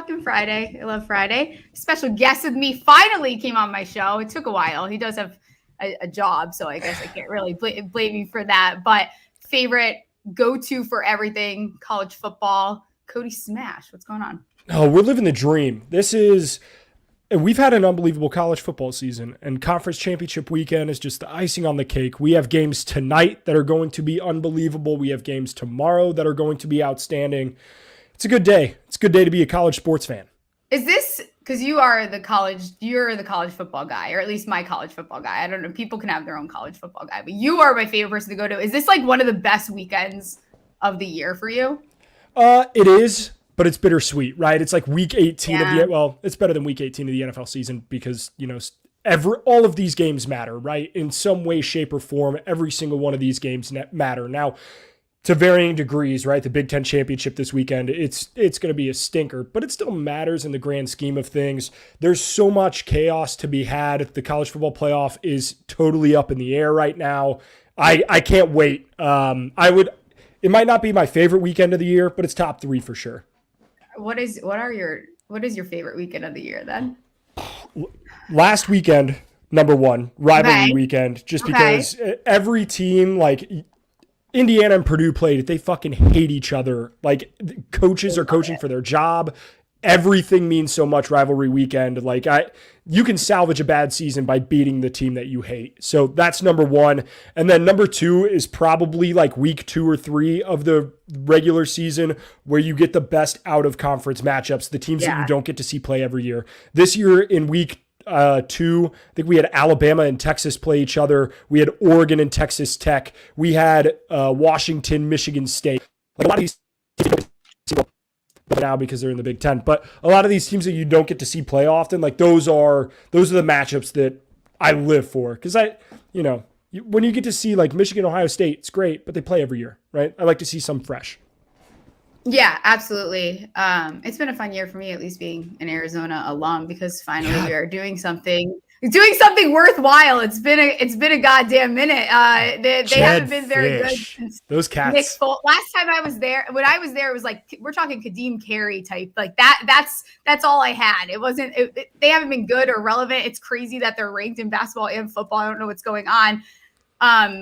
fucking Friday. I love Friday. Special guest with me finally came on my show. It took a while. He does have a job, so I guess I can't really blame you for that. But favorite go-to for everything, college football, Cody Smash. What's going on? Oh, we're living the dream. We've had an unbelievable college football season, and conference championship weekend is just the icing on the cake. We have games tonight that are going to be unbelievable. We have games tomorrow that are going to be outstanding. It's a good day. It's a good day to be a college sports fan. Is this because you're the college football guy, or at least my college football guy? I don't know. People can have their own college football guy, but you are my favorite person to go to. Is this like one of the best weekends of the year for you? It is. But it's bittersweet, right? It's like week 18 it's better than week 18 of the NFL season because, all of these games matter, right? In some way, shape, or form, every single one of these games matter. Now, to varying degrees, right? The Big Ten championship this weekend, it's going to be a stinker, but it still matters in the grand scheme of things. There's so much chaos to be had. The college football playoff is totally up in the air right now. I can't wait. It might not be my favorite weekend of the year, but it's top 3 for sure. What is your favorite weekend of the year then? Last weekend, number 1, rivalry weekend, just because every team, like Indiana and Purdue played, they fucking hate each other. Like coaches are coaching for their job. Everything means so much rivalry weekend. Like you can salvage a bad season by beating the team that you hate. So that's number 1. And then number 2 is probably like week 2 or 3 of the regular season where you get the best out of conference matchups, the teams that you don't get to see play every year. This year in week 2, I think we had Alabama and Texas play each other. We had Oregon and Texas Tech. We had Washington, Michigan State. Like a lot of these now because they're in the Big Ten, but a lot of these teams that you don't get to see play often, like those are the matchups that I live for. Because when you get to see like Michigan, Ohio State, it's great, but they play every year, right? I like to see some fresh. Yeah, absolutely. It's been a fun year for me, at least being an Arizona alum, because finally we are doing something worthwhile. It's been a goddamn minute. They haven't been very good since those cats. Last time I was there, when I was there, it was like we're talking Kadeem Carey type, like that. That's all I had. It wasn't. They haven't been good or relevant. It's crazy that they're ranked in basketball and football. I don't know what's going on.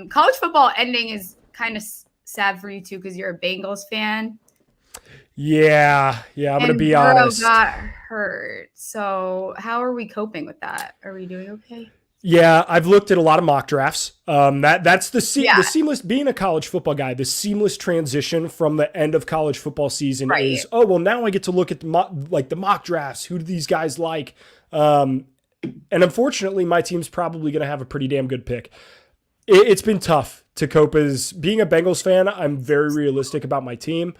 College football ending is kind of sad for you too because you're a Bengals fan. Yeah. I'm going to be honest. Got hurt. So how are we coping with that? Are we doing okay? Yeah, I've looked at a lot of mock drafts. That's the seamless, being a college football guy, the seamless transition from the end of college football season is, now I get to look at the mock drafts. Who do these guys like? And unfortunately, my team's probably going to have a pretty damn good pick. It's been tough to cope as being a Bengals fan. I'm very realistic about my team.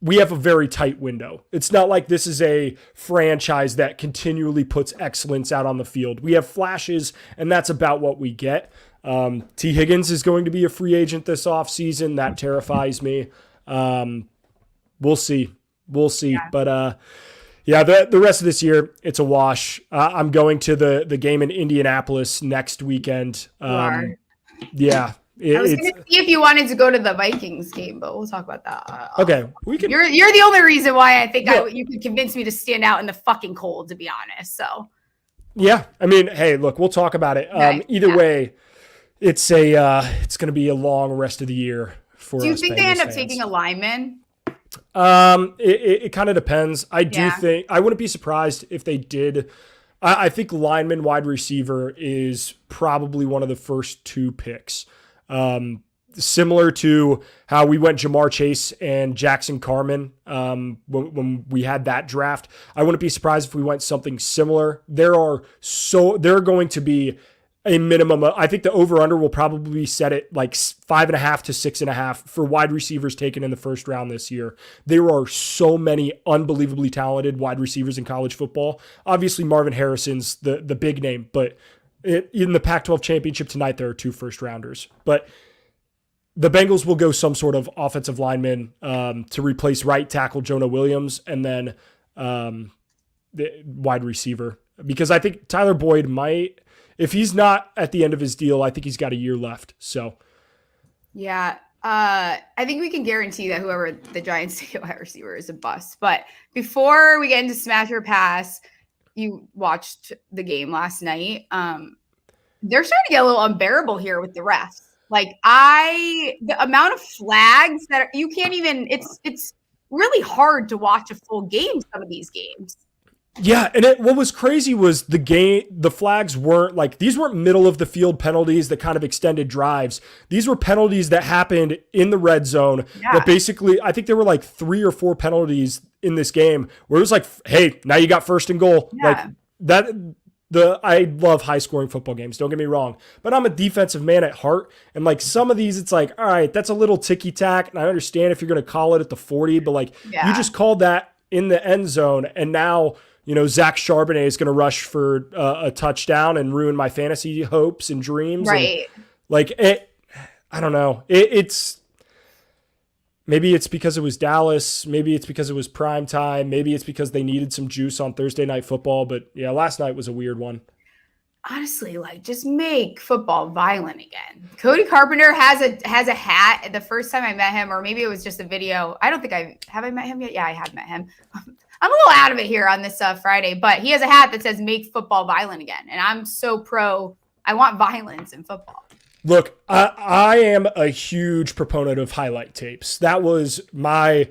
We have a very tight window. It's not like this is a franchise that continually puts excellence out on the field. We have flashes, and that's about what we get. T. Higgins is going to be a free agent this offseason. That terrifies me. We'll see. Yeah. But the rest of this year, it's a wash. I'm going to the game in Indianapolis next weekend. Yeah. I was going to see if you wanted to go to the Vikings game, but we'll talk about that. Okay, we can. You're the only reason why I think you could convince me to stand out in the fucking cold, to be honest. So. Yeah, I mean, hey, look, we'll talk about it. Either way, it's going to be a long rest of the year for us. Do you think they end up taking a lineman? It kind of depends. I do think I wouldn't be surprised if they did. I think lineman, wide receiver is probably one of the first 2 picks. Similar to how we went Jamar Chase and Jackson Carman when we had that draft. I wouldn't be surprised if we went something similar. There are going to be a minimum. I think the over-under will probably be set at like 5.5 to 6.5 for wide receivers taken in the first round this year. There are so many unbelievably talented wide receivers in college football. Obviously, Marvin Harrison's the big name, but in the Pac-12 championship tonight, there are 2 first-rounders. But the Bengals will go some sort of offensive lineman to replace right tackle Jonah Williams and then the wide receiver. Because I think Tyler Boyd if he's not at the end of his deal, I think he's got a year left. So, yeah, I think we can guarantee that whoever the Giants take at wide receiver is a bust. But before we get into smash or pass, you watched the game last night. They're starting to get a little unbearable here with the refs. Like the amount of flags that you can't even. It's really hard to watch a full game. Some of these games. Yeah, and what was crazy was the flags weren't like, these weren't middle of the field penalties that kind of extended drives. These were penalties that happened in the red zone that basically, I think there were like 3 or 4 penalties in this game where it was like, hey, now you got first and goal. Yeah. Like I love high scoring football games, don't get me wrong, but I'm a defensive man at heart. And like some of these, it's like, all right, that's a little ticky tack. And I understand if you're going to call it at the 40, but like you just called that in the end zone. And now, Zach Charbonnet is going to rush for a touchdown and ruin my fantasy hopes and dreams. Right. And I don't know. Maybe it's because it was Dallas. Maybe it's because it was prime time. Maybe it's because they needed some juice on Thursday Night Football. But yeah, last night was a weird one. Honestly, like just make football violent again. Cody Carpenter has a hat. The first time I met him, or maybe it was just a video. I don't think I met him yet. Yeah, I have met him. I'm a little out of it here on this Friday, but he has a hat that says "Make football violent again," and I'm so pro. I want violence in football. Look, I am a huge proponent of highlight tapes. That was my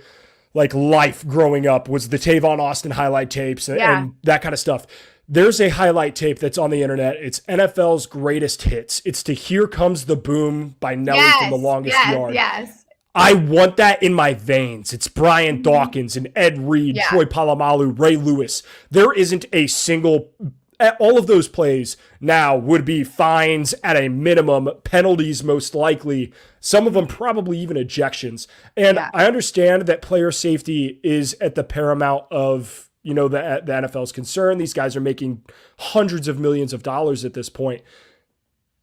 life growing up, was the Tavon Austin highlight tapes and that kind of stuff. There's a highlight tape that's on the internet. It's NFL's greatest hits. It's to "Here Comes the Boom" by Nelly from the longest yard. Yes. I want that in my veins. It's Brian Dawkins and Ed Reed, Troy Polamalu, Ray Lewis. There isn't a single, all of those plays now would be fines at a minimum, penalties most likely, some of them probably even ejections. And I understand that player safety is at the paramount of, the NFL's concern. These guys are making hundreds of millions of dollars at this point.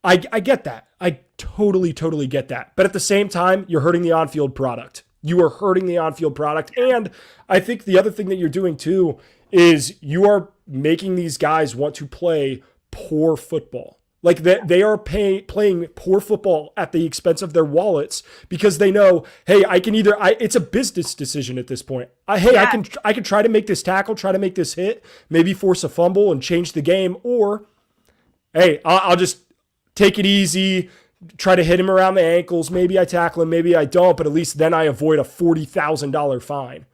I get that. I totally get that. But at the same time, you're hurting the on-field product. You are hurting the on-field product. And I think the other thing that you're doing too is you are making these guys want to play poor football. Like they are playing poor football at the expense of their wallets because they know, hey, it's a business decision at this point. I can try to make this tackle, try to make this hit, maybe force a fumble and change the game, or hey, I'll just take it easy, try to hit him around the ankles. Maybe I tackle him, maybe I don't, but at least then I avoid a $40,000 fine.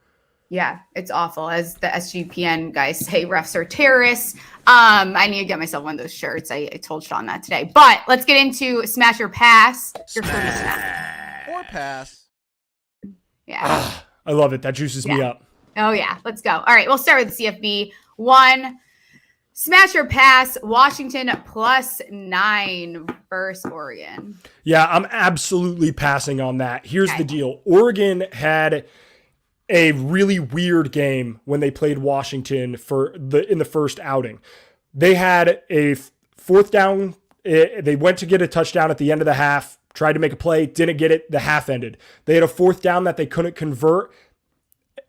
Yeah, it's awful. As the SGPN guys say, refs are terrorists. I need to get myself one of those shirts. I told Sean that today. But let's get into smash or pass. Your turn to smash. Or pass. Yeah. I love it. That juices me up. Oh, yeah. Let's go. All right, we'll start with the CFB. 1. Smash or pass, Washington +9 versus Oregon. Yeah, I'm absolutely passing on that. Here's the deal. Oregon had a really weird game when they played Washington in the first outing. They had a 4th down. They went to get a touchdown at the end of the half, tried to make a play, didn't get it. The half ended. They had a 4th down that they couldn't convert.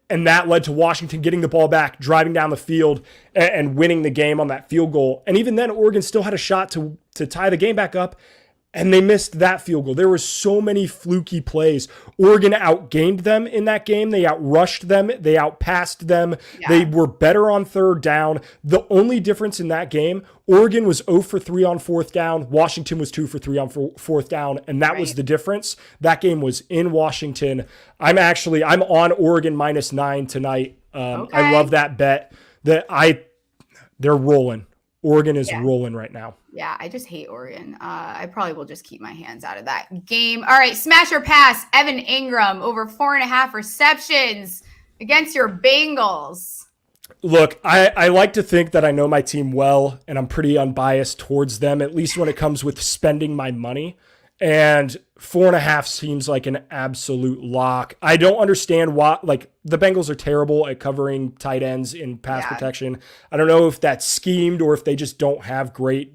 And that led to Washington getting the ball back, driving down the field, and winning the game on that field goal. And even then, Oregon still had a shot to tie the game back up, and they missed that field goal. There were so many fluky plays. Oregon outgained them in that game. They outrushed them. They outpassed them. Yeah. They were better on 3rd down. The only difference in that game, Oregon was 0 for 3 on 4th down. Washington was 2 for 3 on 4th down, and that was the difference. That game was in Washington. I'm on Oregon -9 tonight. I love that bet. They're rolling. Oregon is rolling right now. Yeah, I just hate Oregon. I probably will just keep my hands out of that game. All right, smash or pass, Evan Ingram over 4.5 receptions against your Bengals. Look, I like to think that I know my team well, and I'm pretty unbiased towards them, at least when it comes with spending my money. And 4.5 seems like an absolute lock. I don't understand why, the Bengals are terrible at covering tight ends in pass protection. I don't know if that's schemed or if they just don't have great,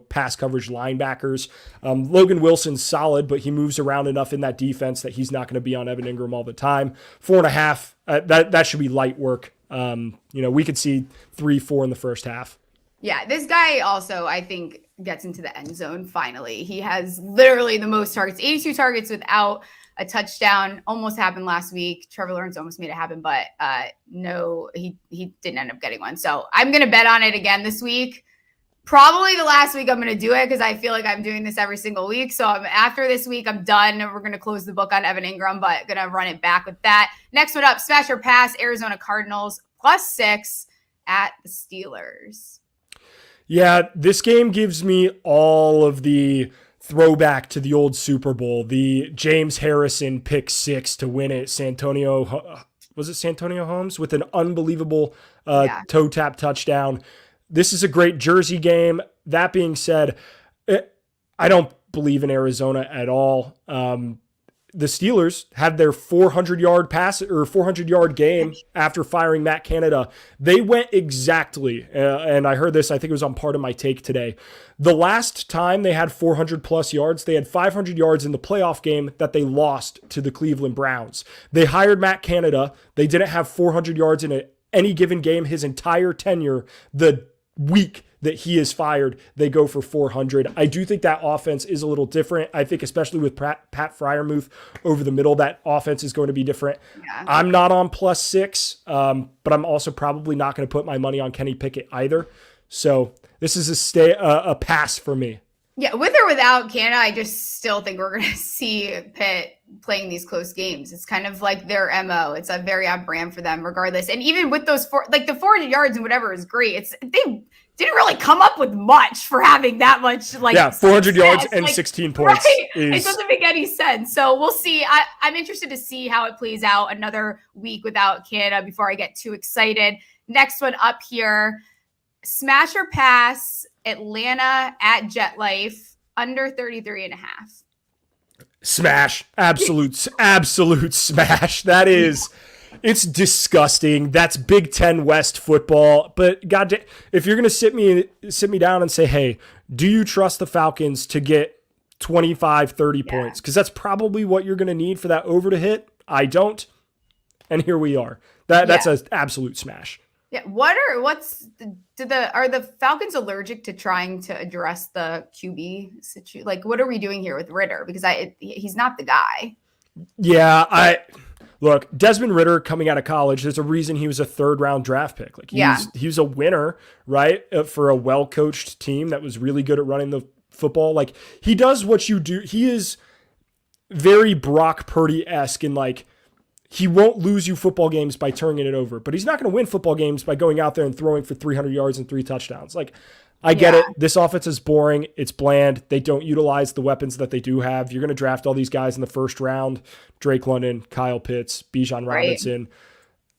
pass coverage linebackers. Logan Wilson's solid, but he moves around enough in that defense that he's not going to be on Evan Ingram all the time. 4.5, that should be light work. We could see 3-4 in the first half. Yeah, this guy also, I think, gets into the end zone finally. He has literally the most targets, 82 targets without a touchdown. Almost happened last week. Trevor Lawrence almost made it happen, but no, he didn't end up getting one. So I'm going to bet on it again this week. Probably the last week I'm going to do it because I feel like I'm doing this every single week. So after this week, I'm done. We're going to close the book on Evan Ingram, but going to run it back with that. Next one up, smash or pass, Arizona Cardinals +6 at the Steelers. Yeah, this game gives me all of the throwback to the old Super Bowl, the James Harrison pick 6 to win it. Was it Santonio Holmes with an unbelievable toe tap touchdown? This is a great Jersey game. That being said, I don't believe in Arizona at all. The Steelers had their 400-yard pass or 400-yard game after firing Matt Canada. They went exactly, and I heard this, I think it was on Part of My Take today. The last time they had 400-plus yards, they had 500 yards in the playoff game that they lost to the Cleveland Browns. They hired Matt Canada. They didn't have 400 yards in any given game his entire tenure. The week that he is fired, they go for 400. I do think that offense is a little different. I think especially with Pat Freiermuth over the middle, that offense is going to be different. Yeah. I'm not on +6, but I'm also probably not going to put my money on Kenny Pickett either. So this is a pass for me. Yeah, with or without Canada, I just still think we're going to see Pitt playing these close games. It's kind of like their MO. It's a very on brand for them regardless. And even with those the 400 yards and whatever is great. They didn't really come up with much for having that much 400 yards and 16 points. Right? It doesn't make any sense. So we'll see. I'm interested to see how it plays out another week without Canada before I get too excited. Next one up here, smash or pass, Atlanta at JetLife under 33.5. Smash. Absolute smash. That is, it's disgusting. That's Big Ten West football. But God, if you're going to sit me down and say, hey, do you trust the Falcons to get 25, 30 points? Because that's probably what you're going to need for that over to hit. I don't. And here we are. That's an absolute smash. Yeah. Are the Falcons allergic to trying to address the QB situation? Like, what are we doing here with Ritter? Because he's not the guy. Yeah. Look, Desmond Ritter coming out of college, there's a reason he was a 3rd-round draft pick. Like he's a winner, right? For a well-coached team that was really good at running the football. Like he does what you do. He is very Brock Purdy-esque in like, he won't lose you football games by turning it over, but he's not going to win football games by going out there and throwing for 300 yards and 3 touchdowns. Like, I get it. This offense is boring. It's bland. They don't utilize the weapons that they do have. You're going to draft all these guys in the first round, Drake London, Kyle Pitts, Bijan Robinson.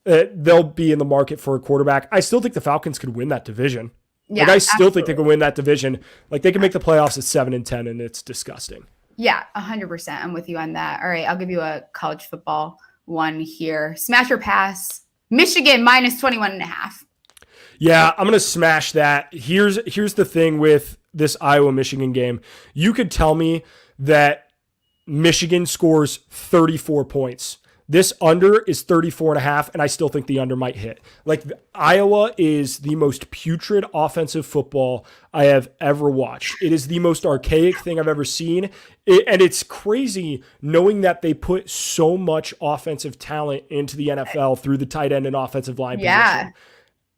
They'll be in the market for a quarterback. I still think the Falcons could win that division. Yeah, I still think they can win that division. Like, they can make the playoffs at 7-10, and it's disgusting. Yeah, 100%. I'm with you on that. All right, I'll give you a college football one here. Smash or pass, Michigan -21.5. Yeah, I'm going to smash that. Here's the thing with this Iowa-Michigan game. You could tell me that Michigan scores 34 points. This under is 34.5, and I still think the under might hit. Like, Iowa is the most putrid offensive football I have ever watched. It is the most archaic thing I've ever seen. And it's crazy knowing that they put so much offensive talent into the NFL through the tight end and offensive line position.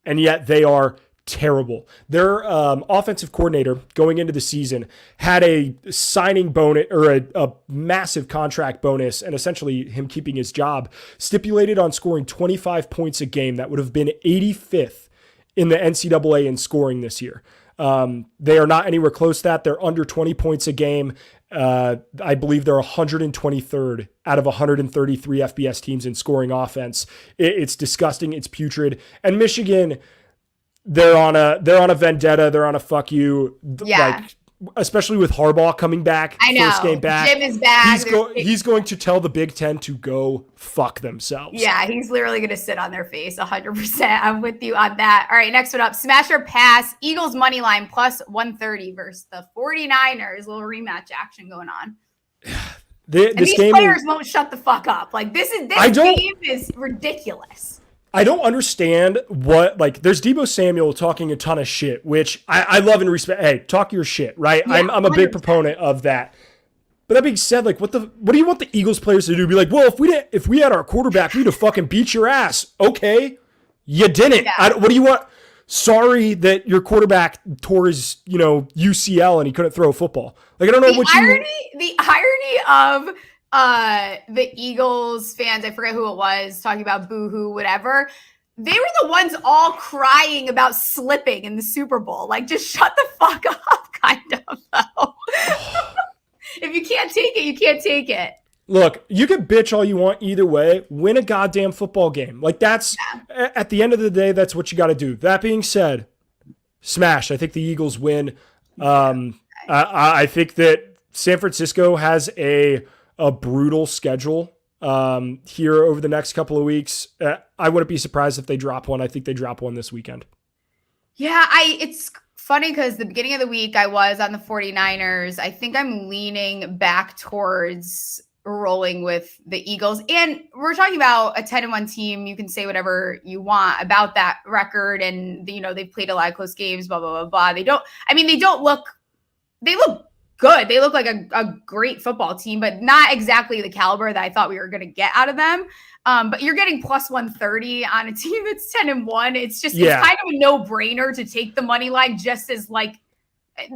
And yet they are terrible. Their offensive coordinator going into the season had a signing bonus or a massive contract bonus, and essentially him keeping his job stipulated on scoring 25 points a game. That would have been 85th in the NCAA in scoring this year. They are not anywhere close to that. They're under 20 points a game. I believe they're 123rd out of 133 FBS teams in scoring offense. It's disgusting. It's putrid. And Michigan, they're on a vendetta. They're on a fuck you. Yeah. Like, especially with Harbaugh coming back. I know. First game back. Jim is back. He's going to tell the Big Ten to go fuck themselves. Yeah, he's literally going to sit on their face 100%. I'm with you on that. All right, next one up. Smash or pass, Eagles money line +130 versus the 49ers. A little rematch action going on. These players won't shut the fuck up. Like, this game is ridiculous. I don't understand what, like, there's Deebo Samuel talking a ton of shit, which I love and respect. Hey, talk your shit, right? Yeah, I'm a big 100%. proponent of that. But that being said, like, what do you want the Eagles players to do? Be like, well, if we had our quarterback, we'd have fucking beat your ass. Okay, you didn't. Yeah. What do you want? Sorry that your quarterback tore his, UCL and he couldn't throw a football. Like, I don't know The irony of the Eagles fans, I forget who it was, talking about boo-hoo, whatever. They were the ones all crying about slipping in the Super Bowl. Like, just shut the fuck up, kind of, though. If you can't take it, you can't take it. Look, you can bitch all you want either way. Win a goddamn football game. Like, that's, at the end of the day, that's what you got to do. That being said, smash. I think the Eagles win. I think that San Francisco has a brutal schedule here over the next couple of weeks. I wouldn't be surprised if they drop one. I think they drop one this weekend. Yeah, it's funny because the beginning of the week I was on the 49ers. I think I'm leaning back towards rolling with the Eagles. And we're talking about a 10-1 team. You can say whatever you want about that record. And, they've played a lot of close games, blah, blah, blah, blah. They look good. They look like a great football team, but not exactly the caliber that I thought we were going to get out of them. But you're getting plus 130 on a team that's 10-1. It's just It's kind of a no-brainer to take the money line, just as like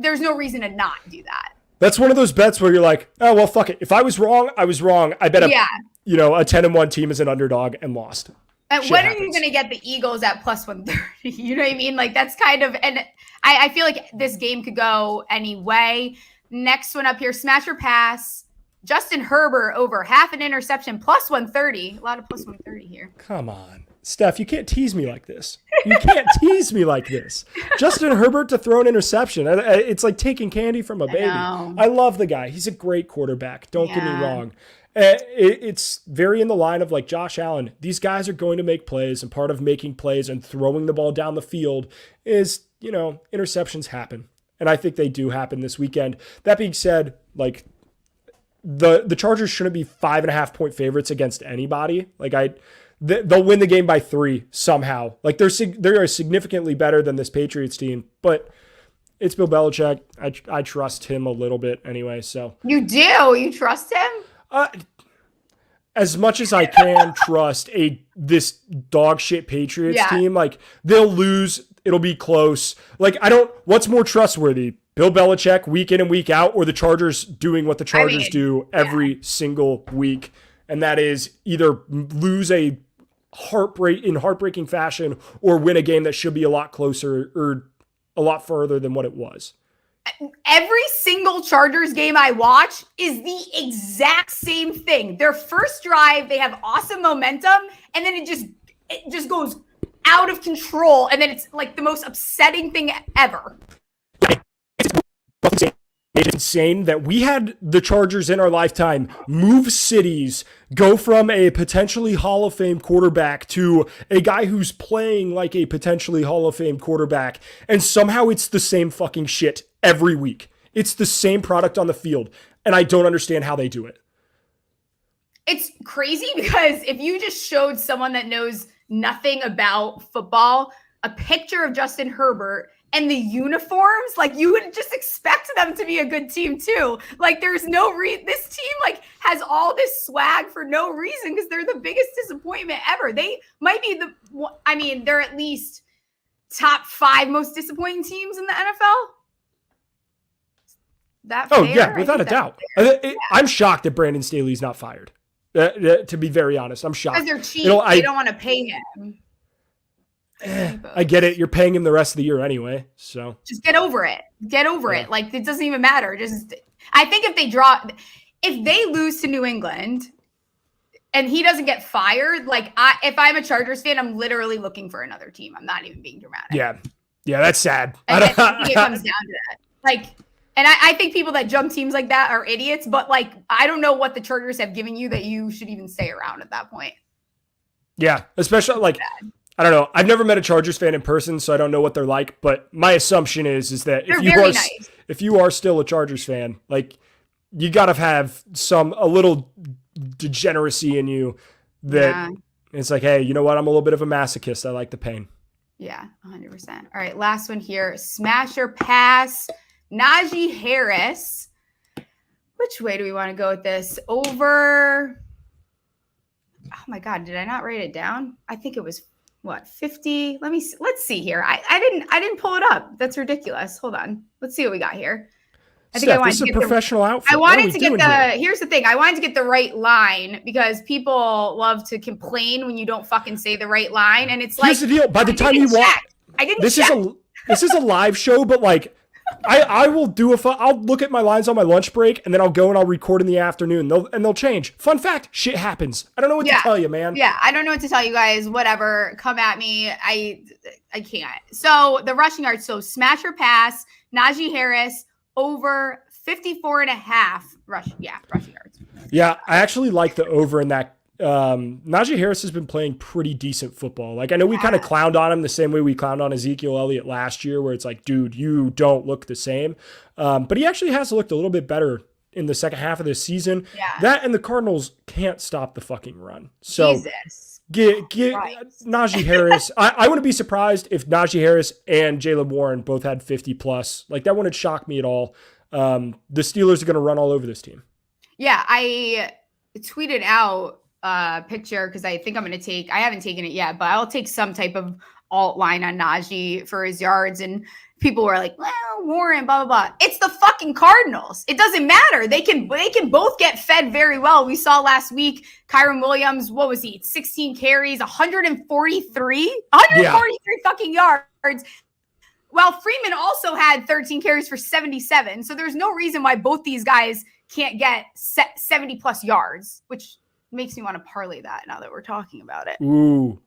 there's no reason to not do that. That's one of those bets where you're like, oh, well, fuck it. If I was wrong, I was wrong. I bet a 10-1 team is an underdog and lost. And when are you going to get the Eagles at plus 130? You know what I mean? Like, that's kind of, and I feel like this game could go any way. Next one up here, smash or pass. Justin Herbert over half an interception, plus 130. A lot of plus 130 here. Come on. Steph, you can't tease me like this. You can't tease me like this. Justin Herbert to throw an interception. It's like taking candy from a baby. I love the guy. He's a great quarterback. Don't get me wrong. It's very in the line of like Josh Allen. These guys are going to make plays, and part of making plays and throwing the ball down the field is, interceptions happen. And I think they do happen this weekend. That being said, like the Chargers shouldn't be 5.5-point favorites against anybody. Like they'll win the game by 3 somehow. Like they're significantly better than this Patriots team, but it's Bill Belichick. I trust him a little bit anyway. So you do? You trust him? As much as I can trust this dog shit Patriots team. Like they'll lose. It'll be close. Like what's more trustworthy? Bill Belichick week in and week out, or the Chargers doing what the Chargers do every single week? And that is either lose in heartbreaking fashion or win a game that should be a lot closer or a lot further than what it was. Every single Chargers game I watch is the exact same thing. Their first drive, they have awesome momentum, and then it just goes out of control, and then it's like the most upsetting thing ever. It's insane that we had the Chargers in our lifetime move cities, go from a potentially Hall of Fame quarterback to a guy who's playing like a potentially Hall of Fame quarterback, and somehow it's the same fucking shit every week. It's the same product on the field, and I don't understand how they do it. It's crazy because if you just showed someone that knows nothing about football a picture of Justin Herbert and the uniforms, like you would just expect them to be a good team too. Like there's no this team like has all this swag for no reason because they're the biggest disappointment ever. They might be they're at least top 5 most disappointing teams in the NFL. Without a doubt. I'm shocked that Brandon Staley's not fired. To be very honest, I'm shocked. Because they're cheap. They don't want to pay him. I get it. You're paying him the rest of the year anyway. So just get over it. It. Like it doesn't even matter. I think if they lose to New England and he doesn't get fired, like if I'm a Chargers fan, I'm literally looking for another team. I'm not even being dramatic. Yeah, that's sad. I think it comes down to that. Like, and I think people that jump teams like that are idiots. But like, I don't know what the Chargers have given you that you should even stay around at that point. Yeah, especially like. I don't know. I've never met a Chargers fan in person, so I don't know what they're like. But my assumption is that if you are still a Chargers fan, like you gotta have a little degeneracy in you that And it's like, hey, you know what? I'm a little bit of a masochist. I like the pain. Yeah, 100%. All right, last one here. Smash or pass, Najee Harris. Which way do we want to go with this? Over, oh my God, did I not write it down? I think it was, 50? Let's see here. I didn't pull it up. That's ridiculous. Hold on. Let's see what we got here. I think Steph, this is a professional outfit. I wanted to get here's the thing. I wanted to get the right line because people love to complain when you don't fucking say the right line. And it's here's the deal. By the time you watch, this is a live show, but like I will do I'll look at my lines on my lunch break and then I'll go and I'll record in the afternoon. They'll change. Fun fact, shit happens. I don't know what to tell you, man. Yeah, I don't know what to tell you guys. Whatever. Come at me. I can't. So the rushing yards. So smash or pass, Najee Harris over 54.5 rushing yards. Yeah, I actually like the over in that. Najee Harris has been playing pretty decent football. Like, I know we kind of clowned on him the same way we clowned on Ezekiel Elliott last year, where it's like, dude, you don't look the same. But he actually has looked a little bit better in the second half of this season. Yeah. That and the Cardinals can't stop the fucking run. So Jesus. Get Najee Harris. I wouldn't be surprised if Najee Harris and Jaylen Warren both had 50 plus. Like, that wouldn't shock me at all. The Steelers are going to run all over this team. Yeah, I tweeted out a picture because I think I haven't taken it yet, but I'll take some type of alt line on Najee for his yards. And people were like, well, Warren, blah, blah, blah. It's the fucking Cardinals. It doesn't matter. They can both get fed very well. We saw last week, Kyron Williams, what was he? 16 carries, 143 fucking yards. Well, Freeman also had 13 carries for 77. So there's no reason why both these guys can't get 70 plus yards, which makes me want to parlay that now that we're talking about it. Ooh.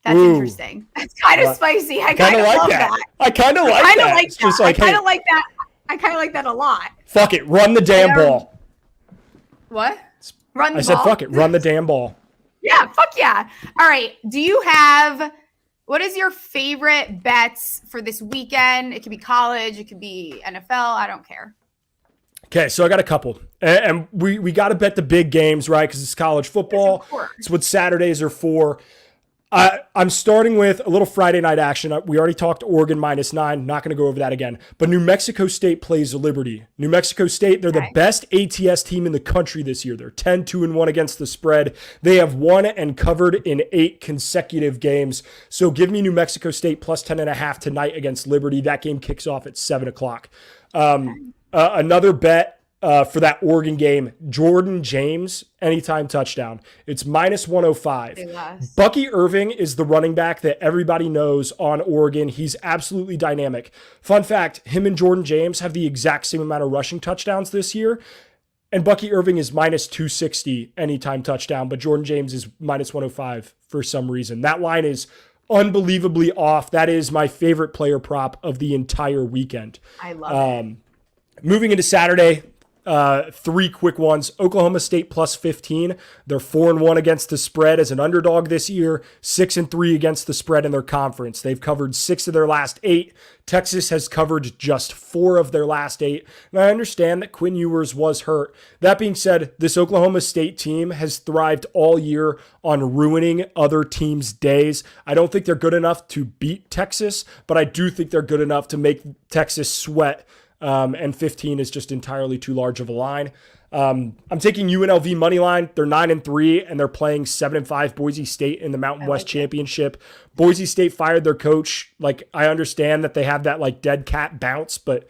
That's interesting. That's kind of spicy. I kind of love that. I kind of like that. I kind of like that. I kind of like that a lot. Fuck it. Run the damn ball. What? Run the ball? I said fuck it. Run the damn ball. Yeah. Fuck yeah. All right. What is your favorite bets for this weekend? It could be college. It could be NFL. I don't care. Okay, so I got a couple. And we got to bet the big games, right? Because it's college football. Yes, it's what Saturdays are for. I'm starting with a little Friday night action. We already talked Oregon -9. Not going to go over that again. But New Mexico State plays Liberty. New Mexico State, they're the best ATS team in the country this year. They're 10-2-1 against the spread. They have won and covered in 8 consecutive games. So give me New Mexico State plus 10.5 tonight against Liberty. That game kicks off at 7 o'clock. Another bet for that Oregon game, Jordan James, anytime touchdown. It's -105. Bucky Irving is the running back that everybody knows on Oregon. He's absolutely dynamic. Fun fact, him and Jordan James have the exact same amount of rushing touchdowns this year. And Bucky Irving is -260 anytime touchdown, but Jordan James is -105 for some reason. That line is unbelievably off. That is my favorite player prop of the entire weekend. I love it. Moving into Saturday, 3 quick ones. Oklahoma State plus 15. They're 4-1 against the spread as an underdog this year, 6-3 against the spread in their conference. They've covered 6 of their last 8. Texas has covered just 4 of their last 8. And I understand that Quinn Ewers was hurt. That being said, this Oklahoma State team has thrived all year on ruining other teams' days. I don't think they're good enough to beat Texas, but I do think they're good enough to make Texas sweat. And 15 is just entirely too large of a line. I'm taking UNLV money line. They're 9-3, and they're playing 7-5 Boise State in the Mountain West Championship. Boise State fired their coach. Like, I understand that they have that like dead cat bounce, but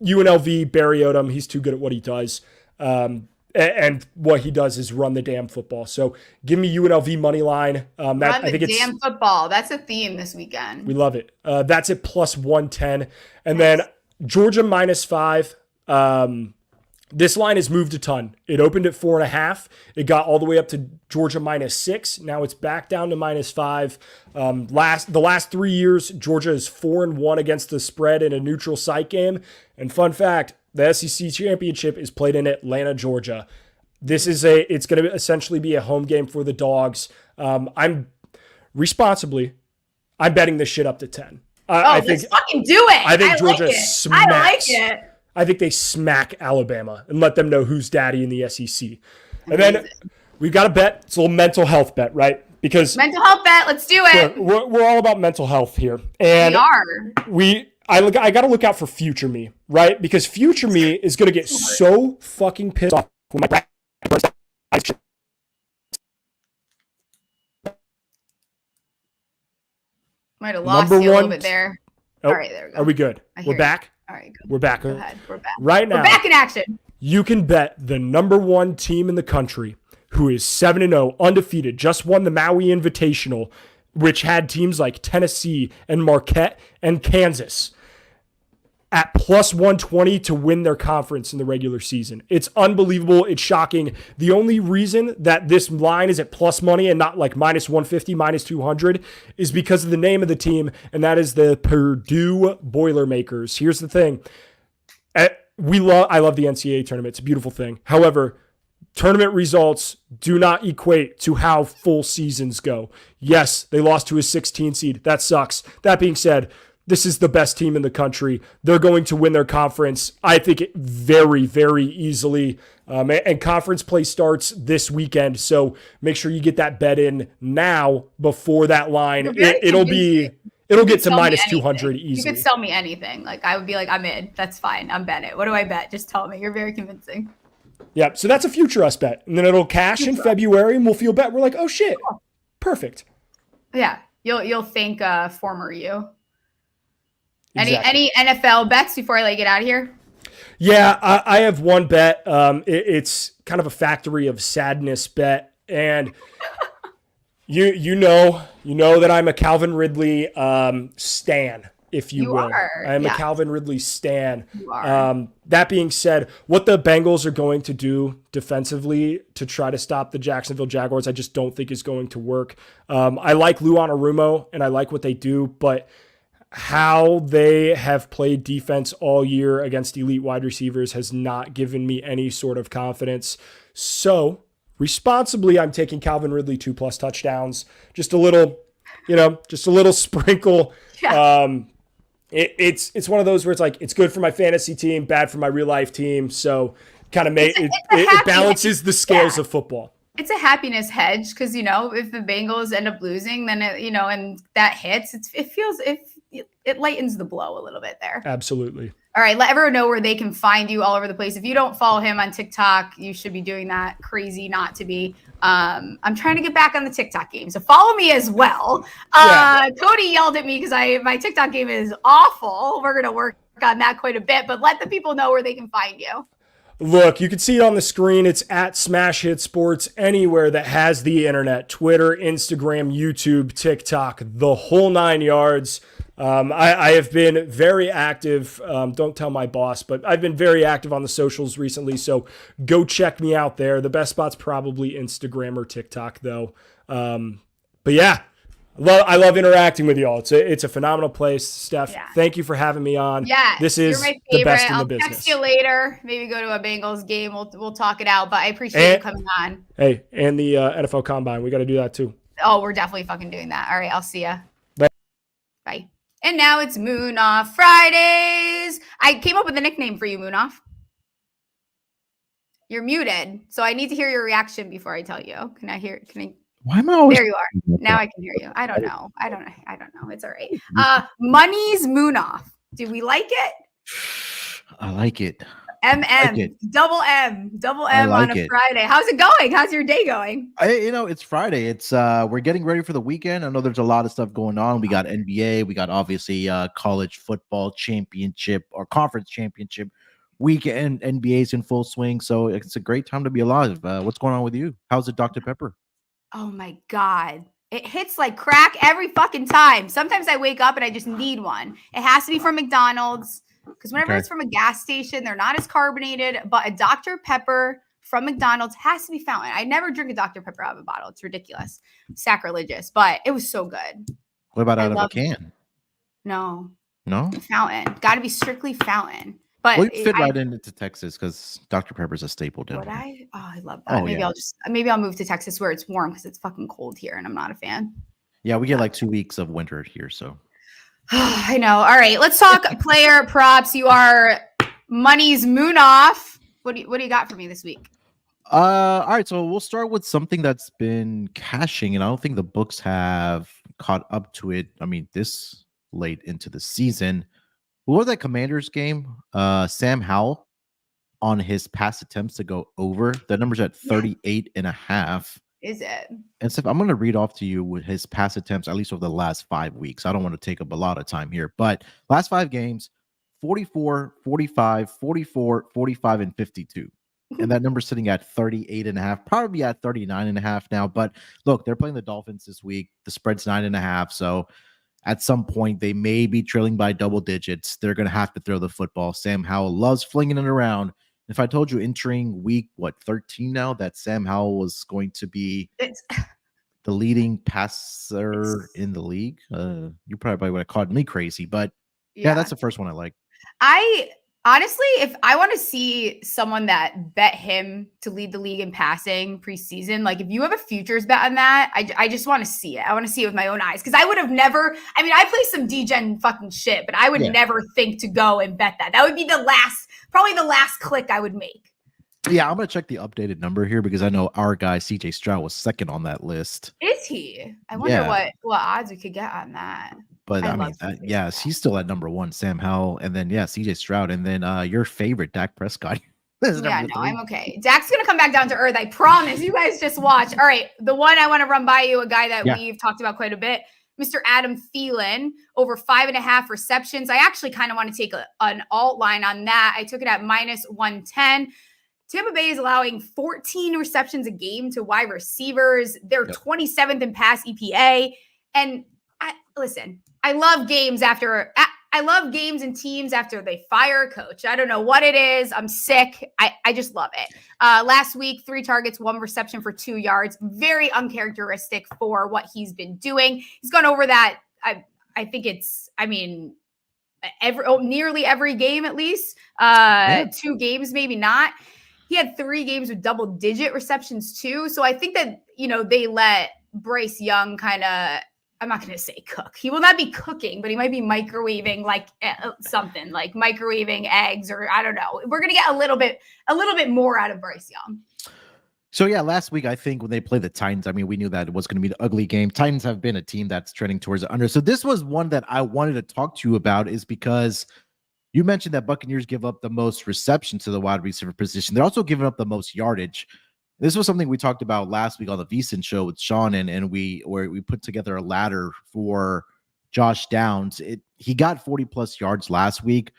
UNLV, Barry Odom, he's too good at what he does. And what he does is run the damn football. So give me UNLV money line. Damn football. That's a theme this weekend. We love it. That's at plus 110. And then Georgia -5. This line has moved a ton. It opened at 4.5. It got all the way up to Georgia -6. Now it's back down to -5. The last 3 years, Georgia is 4-1 against the spread in a neutral site game. And fun fact, the SEC championship is played in Atlanta, Georgia. It's going to essentially be a home game for the Dogs. I'm betting this shit up to 10. Let's fucking do it. I think Georgia smacks. I like it. I think they smack Alabama and let them know who's daddy in the SEC. And then we've got a bet. It's a little mental health bet, right? because mental health bet. Let's do it. We're all about mental health here. And I got to look out for future me, right? Because future me is going to get so fucking pissed off when my might have lost you a little bit there. Oh, all right, there we go. Are we good? We're back? All right, good. We're back. Go ahead. We're back. Right now. We're back in action. You can bet the number one team in the country who is 7-0, undefeated, just won the Maui Invitational, which had teams like Tennessee and Marquette and Kansas at plus 120 to win their conference in the regular season. It's unbelievable. It's shocking. The only reason that this line is at plus money and not like minus 150, minus 200 is because of the name of the team, and that is the Purdue Boilermakers. Here's the thing. I love the NCAA tournament. It's a beautiful thing. However, tournament results do not equate to how full seasons go. Yes, they lost to a 16 seed. That sucks. That being said, this is the best team in the country. They're going to win their conference, I think, very, very easily. And conference play starts this weekend, so make sure you get that bet in now before that line. It'll get to minus 200 easily. You could sell me anything. Like, I would be like, I'm in. That's fine. I'm betting it. What do I bet? Just tell me. You're very convincing. Yeah, so that's a future us bet. And then it'll cash in February, and we'll feel bet. We're like, oh, shit. Perfect. Yeah, you'll thank former you. Exactly. Any NFL bets before I let you get out of here? Yeah, I have one bet. It's kind of a factory of sadness bet, and you know that I'm a Calvin Ridley stan, if you will. I'm a Calvin Ridley stan. You are. That being said, what the Bengals are going to do defensively to try to stop the Jacksonville Jaguars, I just don't think is going to work. I like Lou Anarumo, and I like what they do, but how they have played defense all year against elite wide receivers has not given me any sort of confidence. So responsibly, I'm taking Calvin Ridley 2+ touchdowns. Just a little sprinkle. Yeah. It's one of those where it's like, it's good for my fantasy team, bad for my real life team. So kind of it balances the scales of football. It's a happiness hedge because, if the Bengals end up losing, then and that hits, it lightens the blow a little bit there. Absolutely. All right, let everyone know where they can find you all over the place. If you don't follow him on TikTok, you should be doing that. Crazy not to be. I'm trying to get back on the TikTok game, so follow me as well. Cody yelled at me because my TikTok game is awful. We're going to work on that quite a bit, but let the people know where they can find you. Look, you can see it on the screen. It's at Smash Hit Sports anywhere that has the internet. Twitter, Instagram, YouTube, TikTok, the whole 9 yards. I have been very active. Don't tell my boss, but I've been very active on the socials recently, so go check me out there. The best spot's probably Instagram or TikTok, though. But yeah, I love interacting with y'all. It's a phenomenal place. Steph, Thank you for having me on. Yeah, this is the best in the business. I'll text you later. Maybe go to a Bengals game. We'll talk it out, but I appreciate you coming on. Hey, and the NFL Combine. We got to do that, too. Oh, we're definitely fucking doing that. All right, I'll see ya. Bye. And now it's Munaf Fridays. I came up with a nickname for you, Munaf. You're muted, so I need to hear your reaction before I tell you. Can I? Why am I always? There you are. Now I can hear you. I don't know. It's all right. Money's Munaf. Do we like it? I like it. Double M on a Friday. How's it going? How's your day going? It's Friday. It's we're getting ready for the weekend. I know there's a lot of stuff going on. We got NBA. We got obviously college football championship or conference championship weekend. NBA's in full swing, so it's a great time to be alive. What's going on with you? How's it, Dr. Pepper? Oh my God. It hits like crack every fucking time. Sometimes I wake up and I just need one. It has to be from McDonald's. Because whenever it's from a gas station, they're not as carbonated, but a Dr. Pepper from McDonald's has to be fountain. I never drink a Dr. Pepper out of a bottle. It's ridiculous. Sacrilegious, but it was so good. What about out of a can? No. Fountain. Got to be strictly fountain. But we'll fit right into Texas because Dr. Pepper's a staple down there. Oh, I love that. Maybe I'll move to Texas where it's warm because it's fucking cold here and I'm not a fan. Yeah, we get like 2 weeks of winter here, so. I know. All right, let's talk player props. You are Money's Munaf. What do you got for me this week? All right, so we'll start with something that's been cashing, and I don't think the books have caught up to it. I mean, this late into the season. What was that Commanders game? Sam Howell on his pass attempts to go over. The number's at 38.5. Is it? And Steph, I'm going to read off to you with his pass attempts, at least over the last 5 weeks. I don't want to take up a lot of time here, but last 5 games, 44, 45, 44, 45, and 52. And that number's sitting at 38.5, probably at 39.5 now. But look, they're playing the Dolphins this week. The spread's 9.5. So at some point, they may be trailing by double digits. They're going to have to throw the football. Sam Howell loves flinging it around. If I told you entering week, 13 now, that Sam Howell was going to be the leading passer in the league, you probably would have called me crazy. But yeah, that's the first one I like. I honestly, if I want to see someone that bet him to lead the league in passing preseason, like if you have a futures bet on that, I just want to see it. I want to see it with my own eyes because I would have never. I mean, I play some degen fucking shit, but I would never think to go and bet that. That would be probably the last click I would make. Yeah, I'm gonna check the updated number here because I know our guy CJ Stroud was second on that list. Is he? I wonder what odds we could get on that. But I mean, yes, he's still at number 1, Sam Howell, and then CJ Stroud, and then your favorite Dak Prescott. I'm okay. Dak's gonna come back down to earth. I promise. You guys just watch. All right, the one I want to run by you, a guy that we've talked about quite a bit, Mr. Adam Thielen, over 5.5 receptions. I actually kind of want to take an alt line on that. I took it at minus 110. Tampa Bay is allowing 14 receptions a game to wide receivers. They're 27th in pass EPA. And listen, I love games and teams after they fire a coach. I don't know what it is. I'm sick. I just love it. Last week, 3 targets, 1 reception for 2 yards. Very uncharacteristic for what he's been doing. He's gone over that. I think it's, nearly every game at least. 2 games, maybe not. He had 3 games with double-digit receptions too. So I think that, they let Bryce Young kind of, I'm not going to say cook. He will not be cooking, but he might be microwaving like something like microwaving eggs or I don't know. We're going to get a little bit more out of Bryce Young. So yeah, last week, I think when they played the Titans, we knew that it was going to be an ugly game. Titans have been a team that's trending towards the under. So this was one that I wanted to talk to you about is because you mentioned that Buccaneers give up the most reception to the wide receiver position. They're also giving up the most yardage. This was something we talked about last week on the VSiN show with Sean, and we put together a ladder for Josh Downs. He got 40+ yards last week.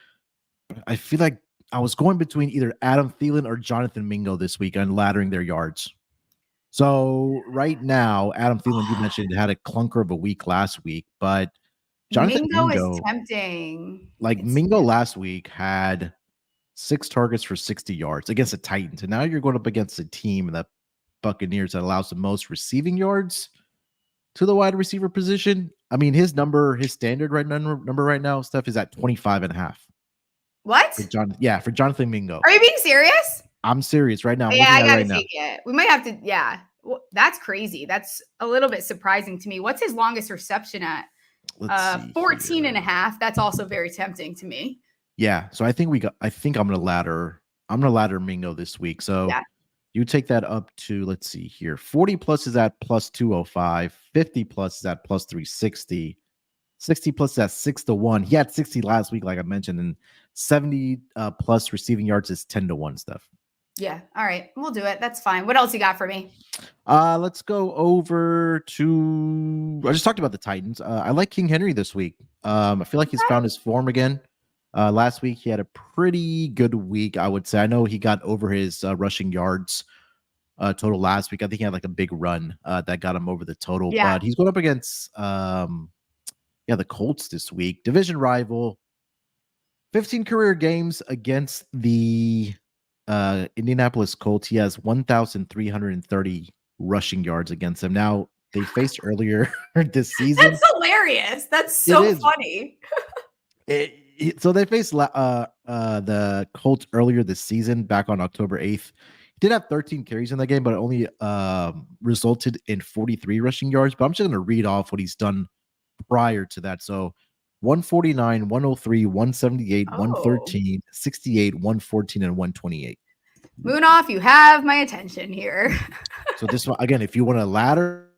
I feel like I was going between either Adam Thielen or Jonathan Mingo this week on laddering their yards. So right now, Adam Thielen, you mentioned, had a clunker of a week last week, but Jonathan Mingo is tempting. Mingo last week had 6 targets for 60 yards against the Titans. And now you're going up against a team, the Buccaneers, that allows the most receiving yards to the wide receiver position. His standard number right now, Steph, is at 25.5. What? For Jonathan Mingo. Are you being serious? I'm serious right now. I gotta take it. We might have to. Yeah. Well, that's crazy. That's a little bit surprising to me. What's his longest reception at? 14.5. That's also very tempting to me. Yeah. So I think I'm gonna ladder Mingo this week. So you take that up to, let's see here. 40+ is at plus 205, 50+ is at plus 360, 60+ is at 6-1. He had 60 last week, like I mentioned, and 70 plus receiving yards is 10-1 stuff. Yeah. All right. We'll do it. That's fine. What else you got for me? Let's go over to, I just talked about the Titans. I like King Henry this week. I feel like he's found his form again. Last week, he had a pretty good week, I would say. I know he got over his rushing yards total last week. I think he had like a big run that got him over the total. Yeah. But he's going up against the Colts this week. Division rival. 15 career games against the Indianapolis Colts. He has 1,330 rushing yards against them. Now, they faced earlier this season. That's hilarious. That's so funny. So they faced the Colts earlier this season, back on October 8th. He did have 13 carries in that game, but it only resulted in 43 rushing yards. But I'm just going to read off what he's done prior to that. So 149, 103, 178, 113, 68, 114, and 128. Munaf, you have my attention here. So this one, again, if you want to ladder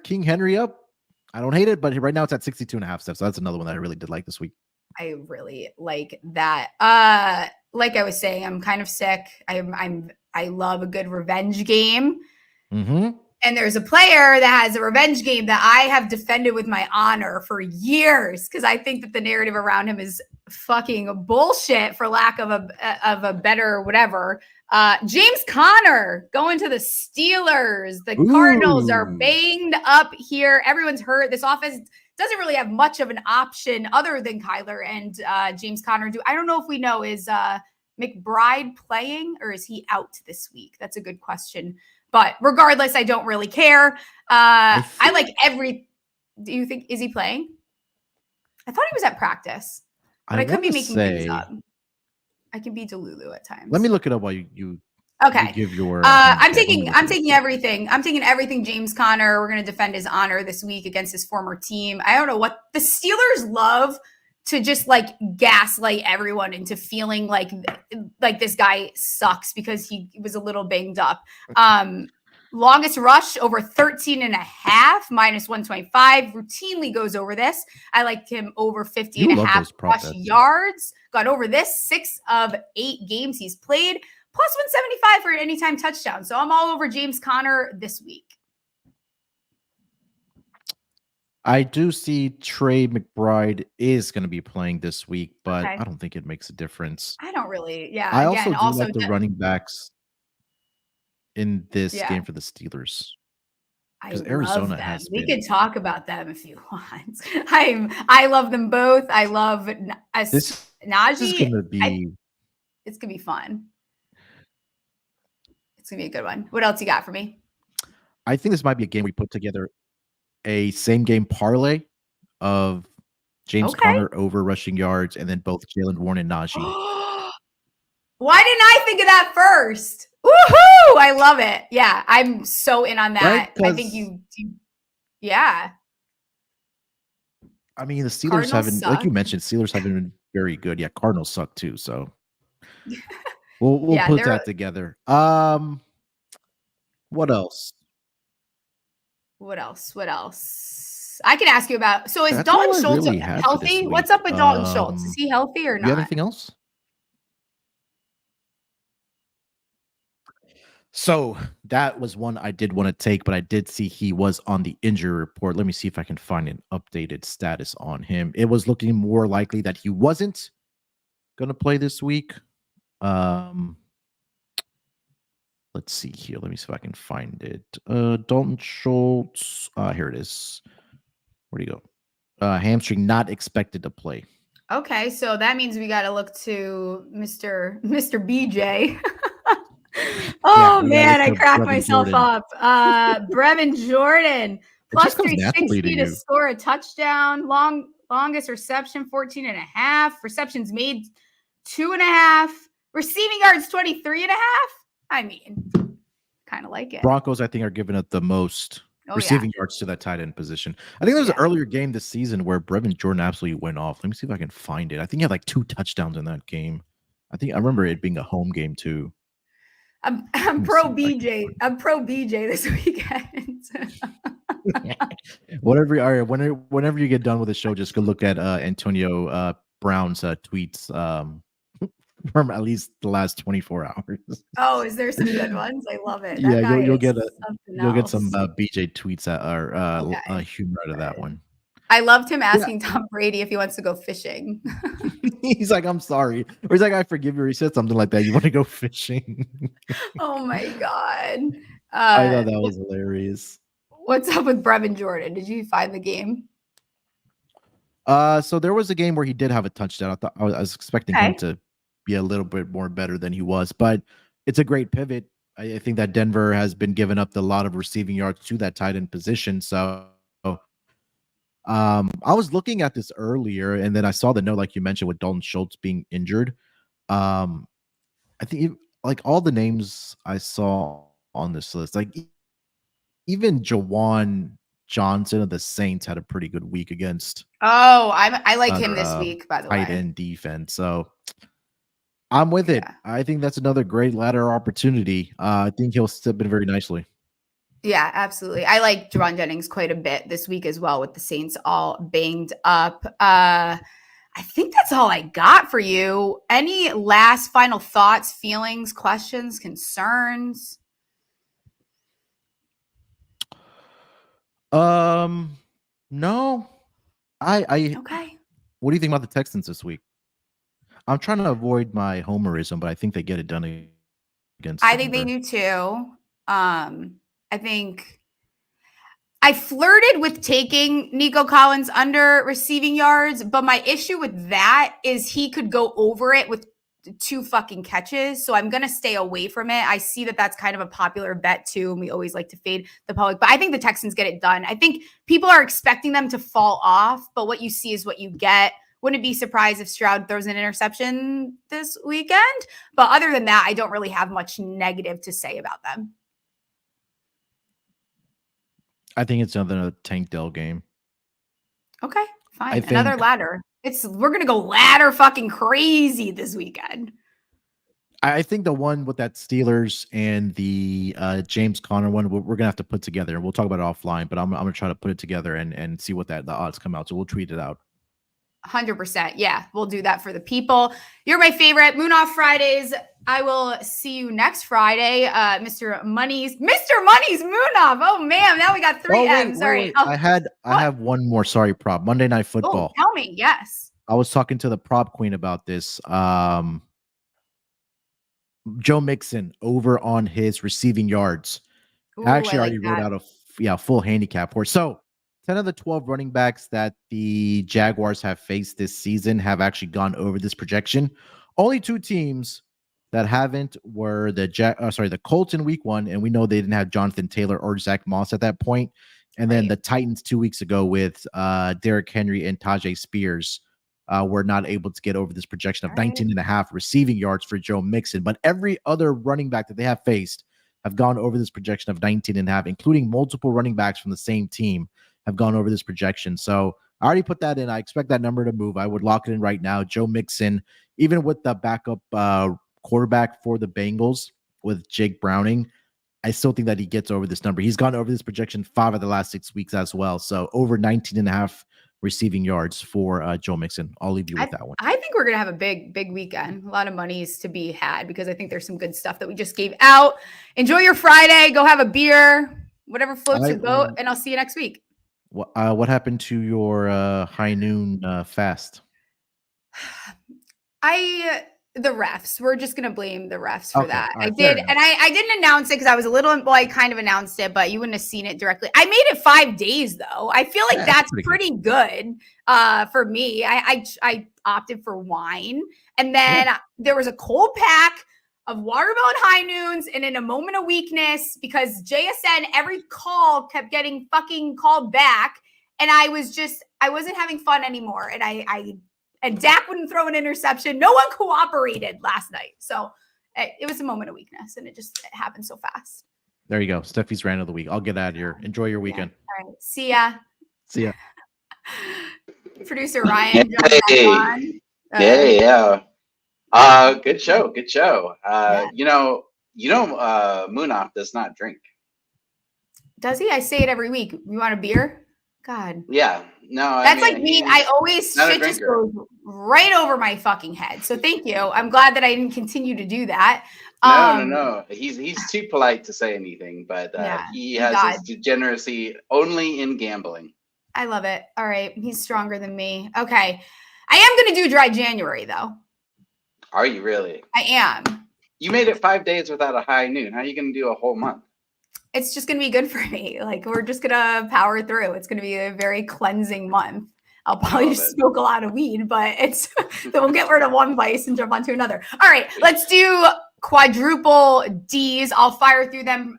King Henry up, I don't hate it, but right now it's at 62.5 steps. So that's another one that I really did like this week. I really like that. Like I was saying, I'm kind of sick. I love a good revenge game. Mm-hmm. And there's a player that has a revenge game that I have defended with my honor for years because I think that the narrative around him is fucking bullshit, for lack of a better whatever. James Conner going to the Steelers. The Cardinals are banged up here. Everyone's hurt. This offense doesn't really have much of an option other than Kyler and James Conner. I don't know if we know, is McBride playing or is he out this week? That's a good question. But regardless, I don't really care. I like every. Do you think, is he playing? I thought he was at practice, but I could be making things up. I can be Delulu at times. Let me look it up while you okay. You give your. I'm taking everything. I'm taking everything. James Conner. We're going to defend his honor this week against his former team. I don't know what the Steelers love to just like gaslight everyone into feeling like this guy sucks because he was a little banged up. Longest rush over 13.5 minus 125 routinely goes over this. I liked him over 50.5 rush yards. Got over this 6 of 8 games he's played, plus 175 for an anytime touchdown. So I'm all over James Conner this week. I do see Trey McBride is going to be playing this week, but I don't think it makes a difference. I don't really. Yeah. I also like the running backs in this game for the Steelers. Because Arizona has. We can talk about them if you want. I love them both. I love Najee. This is going to be. It's going to be fun. It's going to be a good one. What else you got for me? I think this might be a game we put together a same game parlay of James Conner over rushing yards and then both Jalen Warren and Najee. Why didn't I think of that first? Woohoo! I love it. Yeah, I'm so in on that. Right? I think you yeah. I mean, the Steelers haven't, like you mentioned, Steelers haven't been very good. Yeah, Cardinals suck too. So we'll put that together. What else? What else? I could ask you about. So is Dalton Schultz healthy? What's up with Dalton Schultz? Is he healthy or not? Do you have anything else? So that was one I did want to take, but I did see he was on the injury report. Let me see if I can find an updated status on him. It was looking more likely that he wasn't going to play this week. Let's see here. Let me see if I can find it. Dalton Schultz. Here it is. Where'd he go? Hamstring not expected to play. Okay, so that means we got to look to Mr. BJ. Man, I cracked myself up. Brevin Jordan plus 360 to score a touchdown. Longest reception 14.5. Receptions made 2.5. Receiving yards 23.5. I mean, kind of like it. Broncos, I think, are giving up the most receiving yards to that tight end position. I think there was an earlier game this season where Brevin Jordan absolutely went off. Let me see if I can find it. I think he had like 2 touchdowns in that game. I remember it being a home game too. I'm pro BJ. I'm pro BJ this weekend. Whenever you get done with the show, just go look at Antonio Brown's tweets from at least the last 24 hours. Oh, is there some good ones? I love it. You'll get some BJ tweets that are humor out of that one. I loved him asking Tom Brady if he wants to go fishing. He's like, I'm sorry. Or he's like, I forgive you. He said something like that. You want to go fishing? Oh my God. I thought that was hilarious. What's up with Brevin Jordan? Did you find the game? So there was a game where he did have a touchdown. I was expecting him to be a little bit more better than he was, but it's a great pivot. I think that Denver has been giving up a lot of receiving yards to that tight end position. So I was looking at this earlier, and then I saw the note, like you mentioned, with Dalton Schultz being injured. I think like all the names I saw on this list, like even Jawan Johnson of the Saints had a pretty good week against. Oh, I like him this week, by the way. Tight end defense. So I'm with it. Yeah. I think that's another great ladder opportunity. I think he'll step in very nicely. Yeah, absolutely. I like Javon Jennings quite a bit this week as well with the Saints all banged up. I think that's all I got for you. Any last final thoughts, feelings, questions, concerns? No. I Okay. What do you think about the Texans this week? I'm trying to avoid my homerism, but I think they get it done against I think they Denver. do too. I think I flirted with taking Nico Collins under receiving yards, but my issue with that is he could go over it with 2 fucking catches. So I'm going to stay away from it. I see that that's kind of a popular bet too. And we always like to fade the public, but I think the Texans get it done. I think people are expecting them to fall off, but what you see is what you get. Wouldn't be surprised if Stroud throws an interception this weekend. But other than that, I don't really have much negative to say about them. I think it's another Tank Dell game. Okay, fine. Another ladder. We're gonna go ladder fucking crazy this weekend. I think the one with that Steelers and the James Conner one, we're gonna have to put together. We'll talk about it offline, but I'm gonna try to put it together and see what the odds come out. So we'll tweet it out. 100%. Yeah, we'll do that for the people. You're my favorite. Munaf Fridays. I will see you next Friday. Mr. Money's Munaf. Oh man, now we got 3 M's. Sorry. I have one more. Sorry, prop. Monday Night Football. Oh, tell me. Yes. I was talking to the prop queen about this. Joe Mixon over on his receiving yards. Ooh, I actually I already wrote out a full handicap for it. So 10 of the 12 running backs that the Jaguars have faced this season have actually gone over this projection. Only 2 teams that haven't were the Colts in week 1, and we know they didn't have Jonathan Taylor or Zach Moss at that point. And then the Titans 2 weeks ago with Derrick Henry and Tajay Spears were not able to get over this projection of 19.5 receiving yards for Joe Mixon. But every other running back that they have faced have gone over this projection of 19.5, including multiple running backs from the same team have gone over this projection. So I already put that in. I expect that number to move. I would lock it in right now. Joe Mixon, even with the backup quarterback for the Bengals with Jake Browning, I still think that he gets over this number. He's gone over this projection 5 of the last 6 weeks as well. So over 19.5 receiving yards for Joe Mixon. I'll leave you with that one. I think we're going to have a big weekend. A lot of money's to be had because I think there's some good stuff that we just gave out. Enjoy your Friday. Go have a beer, whatever floats your boat, and I'll see you next week. What happened to your high noon fast? The refs. We're just going to blame the refs for that. Right, I did. And I didn't announce it because I was a little, well, I kind of announced it, but you wouldn't have seen it directly. I made it 5 days though. I feel like that's pretty good for me. I opted for wine. And then there was a cold pack of watermelon high noons, and in a moment of weakness, because JSN, every call kept getting fucking called back. And I wasn't having fun anymore. And Dak wouldn't throw an interception. No one cooperated last night. So it was a moment of weakness, and it happened so fast. There you go. Stephie's rant of the week. I'll get out of here. Enjoy your weekend. Yeah. All right. See ya. See ya. Producer Ryan. Yeah. Good show. Munaf does not drink. Does he? I say it every week. You want a beer? God. Yeah. No, that's like me. I always shit just goes right over my fucking head. So thank you. I'm glad that I didn't continue to do that. No. He's too polite to say anything, but he has his degeneracy only in gambling. I love it. All right. He's stronger than me. Okay. I am going to do dry January though. Are you really? I am. You made it 5 days without a high noon. How are you going to do a whole month? It's just going to be good for me. Like, we're just going to power through. It's going to be a very cleansing month. I'll probably just smoke a lot of weed, but then we'll get rid of one vice and jump onto another. All right, let's do quadruple Ds. I'll fire through them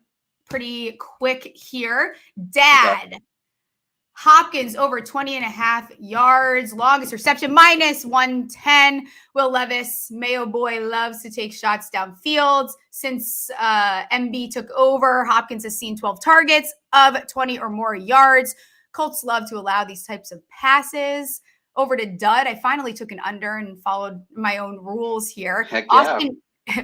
pretty quick here. Dad. Okay. Hopkins over 20.5 yards. Longest reception -110. Will Levis, Mayo boy, loves to take shots downfield. Since MB took over, Hopkins has seen 12 targets of 20 or more yards. Colts love to allow these types of passes. over to Dud. I finally took an under and followed my own rules here. Heck Austin,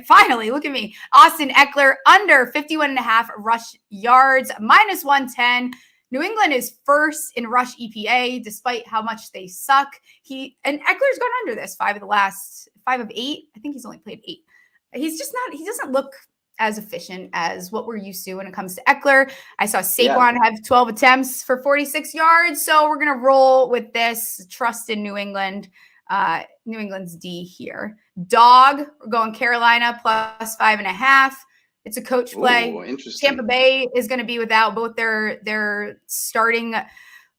finally, look at me. Austin Eckler under 51.5 rush yards, -110. New England is first in rush EPA, despite how much they suck. And Eckler's gone under this 5 of 8. I think he's only played 8. He doesn't look as efficient as what we're used to when it comes to Eckler. I saw Saquon have 12 attempts for 46 yards. So we're going to roll with this. Trust in New England. New England's D here. Dog, we're going Carolina +5.5. It's a coach play. Ooh, interesting. Tampa Bay is going to be without both their starting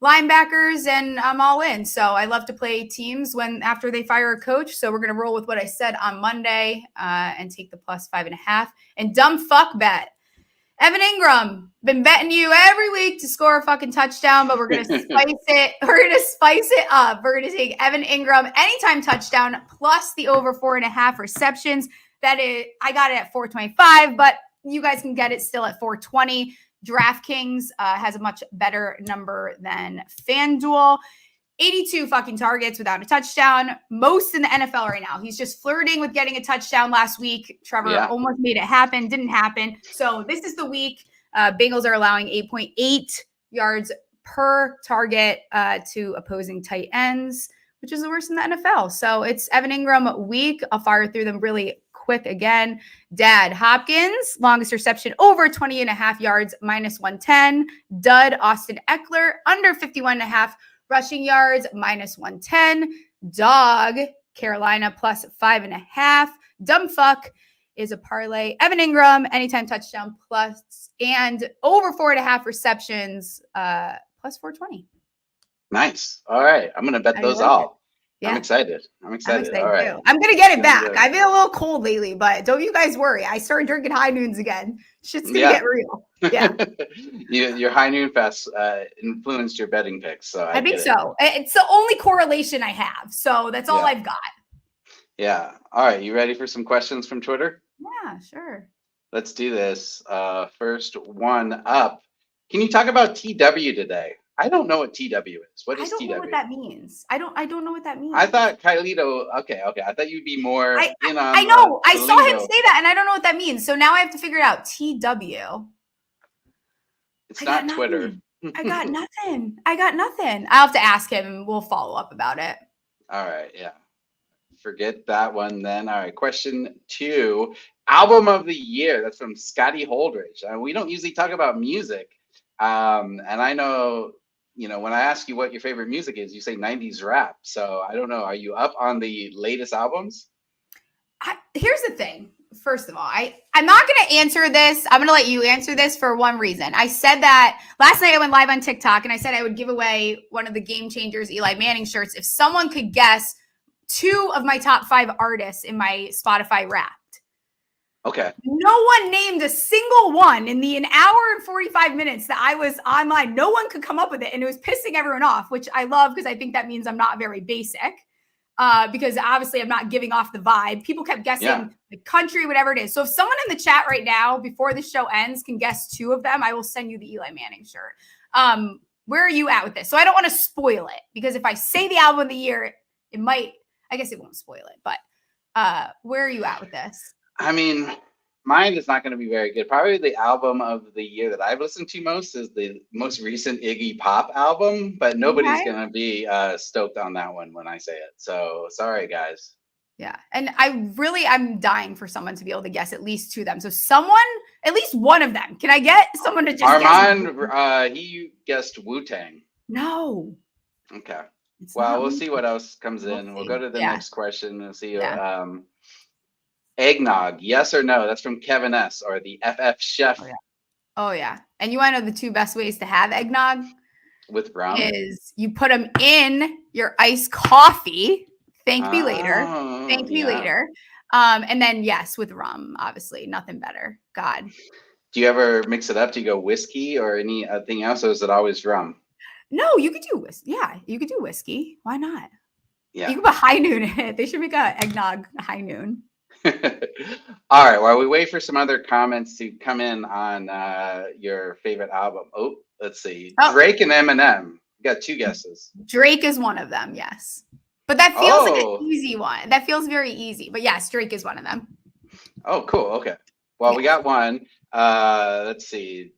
linebackers, and I'm all in. So I love to play teams after they fire a coach. So we're going to roll with what I said on Monday and take the +5.5. And dumb fuck bet. Evan Ingram, been betting you every week to score a fucking touchdown, but we're going to spice it. We're going to spice it up. We're going to take Evan Ingram anytime touchdown plus the over 4.5 receptions. That is, I got it at 425, but you guys can get it still at 420. DraftKings has a much better number than FanDuel. 82 fucking targets without a touchdown. Most in the NFL right now. He's just flirting with getting a touchdown last week. Trevor almost made it happen. Didn't happen. So this is the week. Bengals are allowing 8.8 yards per target to opposing tight ends, which is the worst in the NFL. So it's Evan Ingram week. I'll fire through them really quick again. Dad Hopkins, longest reception over 20.5 yards, -110. Dud Austin Eckler, under 51.5 rushing yards, -110. Dog Carolina +5.5. Dumb fuck is a parlay. Evan Ingram, anytime touchdown plus, and over 4.5 receptions, +420. Nice. All right. I'm going to bet those all. Yeah. I'm excited. All right. Too. I'm going to get it back. I've been a little cold lately, but don't you guys worry. I started drinking high noons again. Shit's going to get real. Yeah. Your high noon fast influenced your betting picks. So I think so. It's the only correlation I have. So that's all I've got. Yeah. All right. You ready for some questions from Twitter? Yeah, sure. Let's do this. First one up. Can you talk about TW today? I don't know what TW is. What is TW? I don't know what that means. I don't know what that means. I thought Kylito. Okay. I thought you'd be more. I know. I saw him say that, and I don't know what that means. So now I have to figure it out. TW. It's not Twitter. I got nothing. I'll have to ask him, and we'll follow up about it. All right. Yeah. Forget that one then. All right. Question 2. Album of the year. That's from Scotty Holdridge. We don't usually talk about music. And I know. When I ask you what your favorite music is, you say 90s rap. So I don't know. Are you up on the latest albums? Here's the thing. First of all, I'm not going to answer this. I'm going to let you answer this for one reason. I said that last night I went live on TikTok and I said I would give away one of the Game Changers Eli Manning shirts if someone could guess 2 of my top 5 artists in my Spotify Wrapped. Okay. No one named a single one in the 1 hour and 45 minutes that I was online. No one could come up with it. And it was pissing everyone off, which I love because I think that means I'm not very basic. Because obviously I'm not giving off the vibe. People kept guessing the country, whatever it is. So if someone in the chat right now, before the show ends, can guess 2 of them, I will send you the Eli Manning shirt. Where are you at with this? So I don't want to spoil it because if I say the album of the year, it might, I guess it won't spoil it, but where are you at with this? I mean, mine is not going to be very good. Probably the album of the year that I've listened to most is the most recent Iggy Pop album, but nobody's going to be stoked on that one when I say it. So sorry, guys. Yeah. And I'm dying for someone to be able to guess at least 2 of them. So someone, at least one of them. Can I get someone to just Armand, he guessed Wu-Tang. No. Okay. Well, we'll see what else comes in. We'll go to the next question and see. Eggnog, yes or no? That's from Kevin S. or the FF Chef. Oh yeah. And you want to know the 2 best ways to have eggnog? With rum? Is you put them in your iced coffee. Thank me later. And then with rum, obviously. Nothing better. God. Do you ever mix it up? Do you go whiskey or anything else, or is it always rum? No, you could do whiskey. Yeah, you could do whiskey. Why not? Yeah. You could put high noon in it. They should make a eggnog high noon. All right. While we wait for some other comments to come in on your favorite album. Oh, let's see. Drake and Eminem You got 2 guesses. Drake is one of them, yes. But that feels like Oh. an easy one. That feels very easy. But yes, Drake is one of them. Oh, cool. Okay. Well, we got one. Let's see.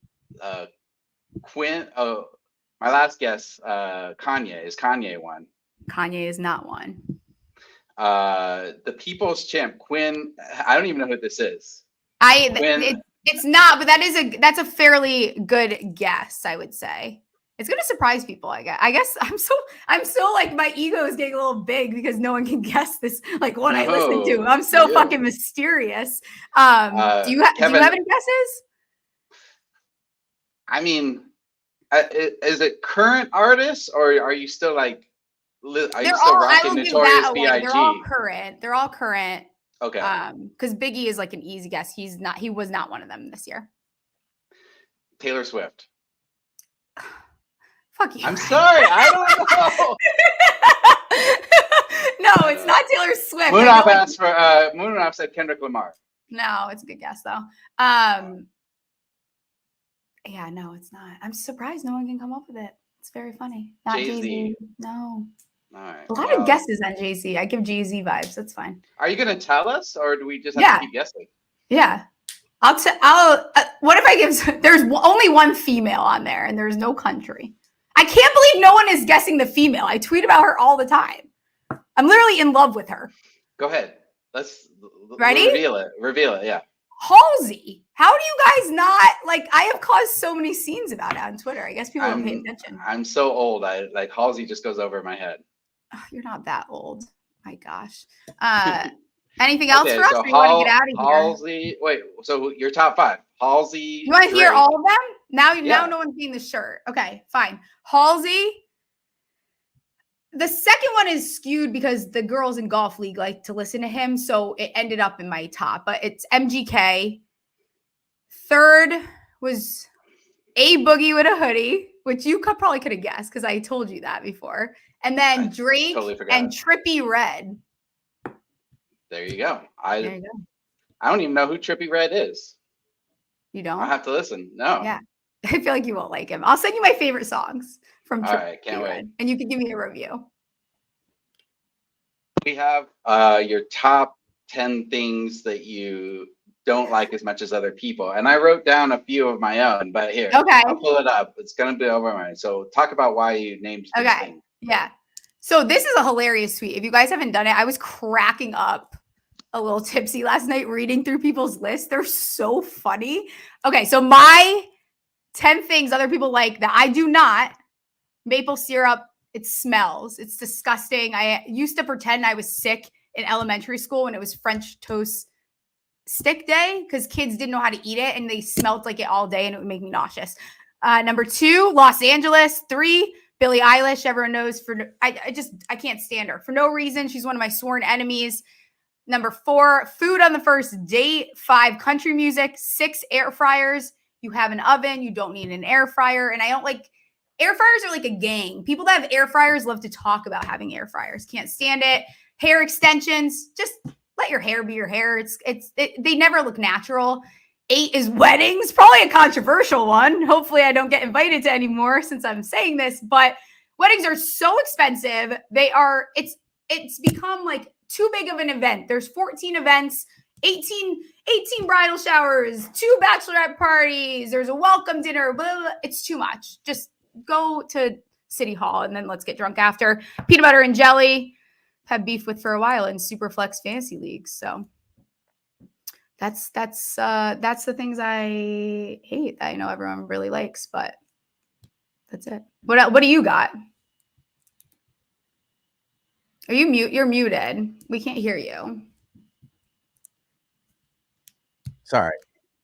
Quinn. Oh, my last guess. Kanye. Is Kanye one? Kanye is not one. The People's Champ, Quinn. I don't even know who this is. It's not, but that's a fairly good guess, I would say. It's gonna surprise people, I guess. I'm so like my ego is getting a little big because no one can guess this like what I listen to. I'm so fucking mysterious. Do you have any guesses? I mean, is it current artists or are you still like are you still rocking Notorious B.I.G.? They're all current. Okay. Because Biggie is like an easy guess. He was not one of them this year. Taylor Swift. Fuck you. I'm sorry, I don't know. No, it's not Taylor Swift. Munaf said Kendrick Lamar. No, it's a good guess though. Yeah, no, it's not. I'm surprised no one can come up with it. It's very funny. Not Jay-Z. No. All right. A lot of guesses on Jay-Z. I give Jay-Z vibes. That's fine. Are you gonna tell us, or do we just have to keep guessing? Yeah. What if I give? There's only one female on there, and there's no country. I can't believe no one is guessing the female. I tweet about her all the time. I'm literally in love with her. Go ahead. Let's ready. Reveal it. Yeah. Halsey. How do you guys not like? I have caused so many scenes about it on Twitter. I guess people don't pay attention. I'm so old. I like Halsey just goes over my head. Oh, you're not that old. My gosh. Anything else for us? So or you want to get out of here? Halsey. Wait. So your top 5. Halsey. You want to hear all of them? Now no one's seeing the shirt. Okay, fine. Halsey. The second one is skewed because the girls in Golf League like to listen to him, so it ended up in my top. But it's MGK. Third was A Boogie with a hoodie, which you probably could have guessed because I told you that before. And then Drake and Trippie Redd. There you go. I don't even know who Trippie Redd is. You don't? I'll have to listen. No. Yeah. I feel like you won't like him. I'll send you my favorite songs from Trippie Redd. All right, can't wait. And you can give me a review. We have your top 10 things that you don't like as much as other people. And I wrote down a few of my own, but here, I'll pull it up. It's going to be over mine. So talk about why you named these things. Yeah. So this is a hilarious tweet. If you guys haven't done it, I was cracking up a little tipsy last night reading through people's lists. They're so funny. Okay, so my 10 things other people like that I do not. Maple syrup, it smells. It's disgusting. I used to pretend I was sick in elementary school when it was French toast stick day because kids didn't know how to eat it and they smelled like it all day and it would make me nauseous. Number 2, Los Angeles. 3, Billie Eilish. Everyone knows I can't stand her for no reason. She's one of my sworn enemies. Number 4, food on the first date. 5, country music. 6, air fryers. You have an oven. You don't need an air fryer. And I don't like air fryers are like a gang. People that have air fryers love to talk about having air fryers. Can't stand it. Hair extensions. Just let your hair be your hair. They never look natural. 8 is weddings. Probably a controversial one. Hopefully I don't get invited to any more since I'm saying this, but weddings are so expensive. It's become like too big of an event. There's 14 events, 18 bridal showers, 2 bachelorette parties. There's a welcome dinner. Blah, blah, blah. It's too much. Just go to City Hall and then let's get drunk after. Peanut butter and jelly. Had beef with for a while in Superflex fantasy leagues. So that's the things I hate that I know everyone really likes, but that's it. What do you got? Are you mute? You're muted. We can't hear you. Sorry.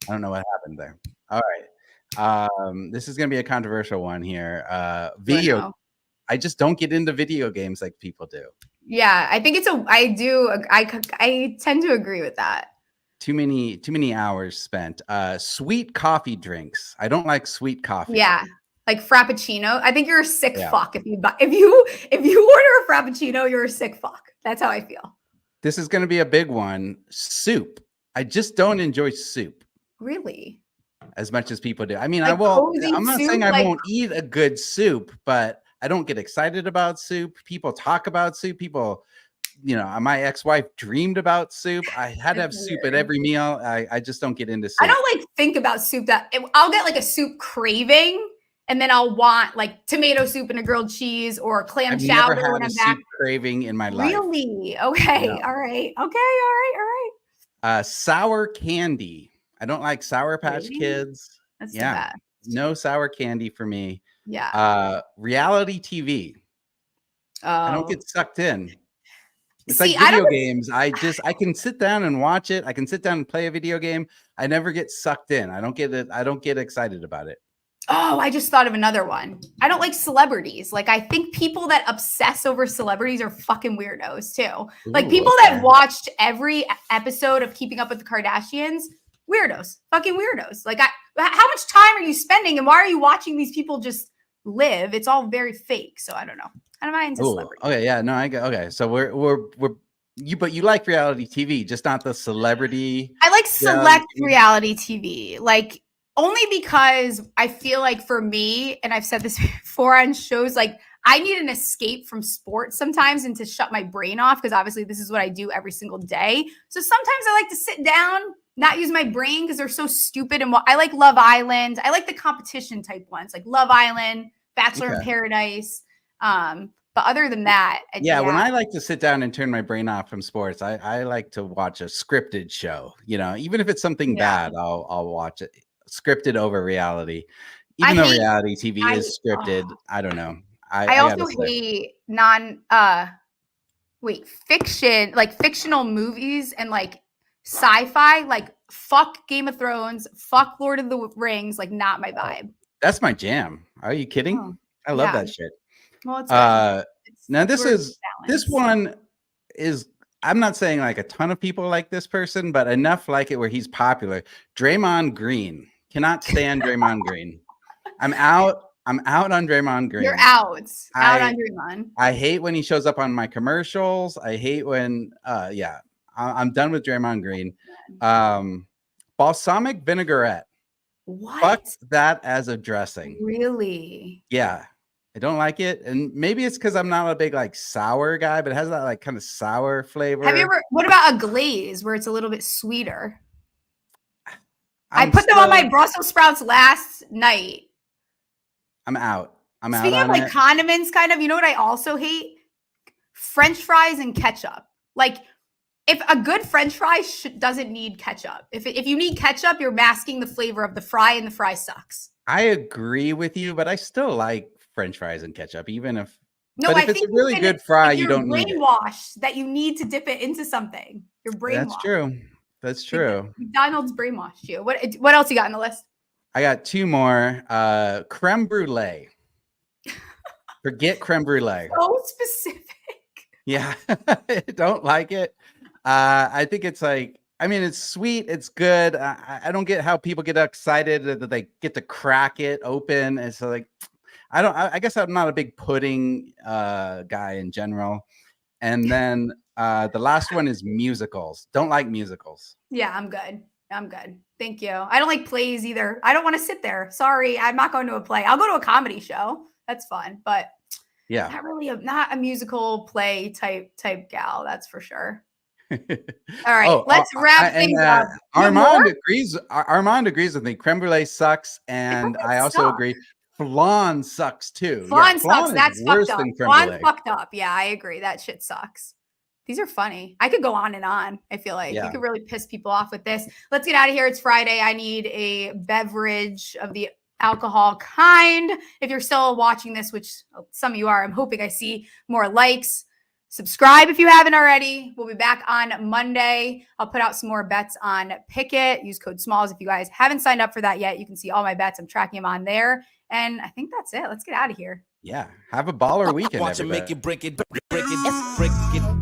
I don't know what happened there. All right. This is going to be a controversial one here. I just don't get into video games like people do. Yeah, I think I tend to agree with that. Too many hours spent. Sweet coffee drinks. I don't like sweet coffee. Yeah. Like Frappuccino. I think you're a sick fuck if you order a Frappuccino, you're a sick fuck. That's how I feel. This is going to be a big one. Soup. I just don't enjoy soup. Really? As much as people do. I mean, like I'm not saying I won't eat a good soup, but I don't get excited about soup. People talk about soup. People, my ex-wife dreamed about soup. I had to have soup at every meal. I just don't get into soup. I don't like think about soup I'll get like a soup craving. And then I'll want like tomato soup and a grilled cheese or clam chowder never had when I'm soup back. Craving in my life. Really? Okay. No. All right. Okay. All right. Sour candy. I don't like Sour Patch Kids. That's the best. No sour candy for me. Yeah. Reality TV. I don't get sucked in. It's like video games. I can sit down and watch it. I can sit down and play a video game. I never get sucked in. I don't get it. I don't get excited about it. Oh, I just thought of another one. I don't like celebrities. Like, I think people that obsess over celebrities are fucking weirdos too. Like, people that watched every episode of Keeping Up with the Kardashians, weirdos, fucking weirdos. Like, how much time are you spending and why are you watching these people just live? It's all very fake. So I don't know. I'm not into celebrities. Okay, yeah, no, okay. So but you like reality TV, just not the celebrity. I like select reality TV. Like, only because I feel like for me, and I've said this before on shows, like I need an escape from sports sometimes and to shut my brain off because obviously this is what I do every single day. So sometimes I like to sit down, not use my brain because they're so stupid. And I like Love Island. I like the competition type ones like Love Island, Bachelor in Paradise. But other than that, when I like to sit down and turn my brain off from sports, I like to watch a scripted show. Even if it's something bad, I'll watch it. Scripted over reality, even though reality TV is scripted. I don't know. I also hate fiction, like fictional movies and like sci-fi. Like fuck Game of Thrones, fuck Lord of the Rings. Like not my vibe. That's my jam. Are you kidding? Oh, I love that shit. Well, it's now this one is. I'm not saying like a ton of people like this person, but enough like it where he's popular. Draymond Green. Cannot stand Draymond Green. I'm out on Draymond Green. You're out on Draymond. I hate when he shows up on my commercials. I hate when I'm done with Draymond Green. Balsamic vinaigrette. What? Fuck that as a dressing. Really? Yeah. I don't like it. And maybe it's because I'm not a big like sour guy, but it has that like kind of sour flavor. What about a glaze where it's a little bit sweeter? I put them on my Brussels sprouts last night. I'm out. Speaking of like condiments, kind of, you know what I also hate? French fries and ketchup. Like, if a good French fry doesn't need ketchup. If you need ketchup, you're masking the flavor of the fry, and the fry sucks. I agree with you, but I still like French fries and ketchup, even if. No, if it's a really good fry, you don't need it. Brainwashed that you need to dip it into something. You're brainwashed. That's true. McDonald's brainwashed you. What else you got on the list? I got two more. Creme brulee. Forget creme brulee. So specific. Yeah, I don't like it. I think it's like, I mean, it's sweet. It's good. I don't get how people get excited that they get to crack it open. And so like, I guess I'm not a big pudding guy in general. And then the last one is musicals. Don't like musicals. Yeah, I'm good. Thank you. I don't like plays either. I don't want to sit there. Sorry, I'm not going to a play. I'll go to a comedy show. That's fun, but not really not a musical play type gal. That's for sure. All right, let's wrap things up. Armand agrees with me. Creme brulee sucks, and I also agree. Flan sucks too. Flan sucks. That's fucked up. Flan fucked up. Yeah, I agree. That shit sucks. These are funny. I could go on and on. I feel like you could really piss people off with this. Let's get out of here. It's Friday. I need a beverage of the alcohol kind. If you're still watching this, which some of you are, I'm hoping I see more likes. Subscribe if you haven't already. We'll be back on Monday. I'll put out some more bets on Pickett. Use code SMALLS if you guys haven't signed up for that yet. You can see all my bets. I'm tracking them on there. And I think that's it. Let's get out of here. Yeah. Have a baller weekend, everybody. Watch it, make it, break it, break it, break it.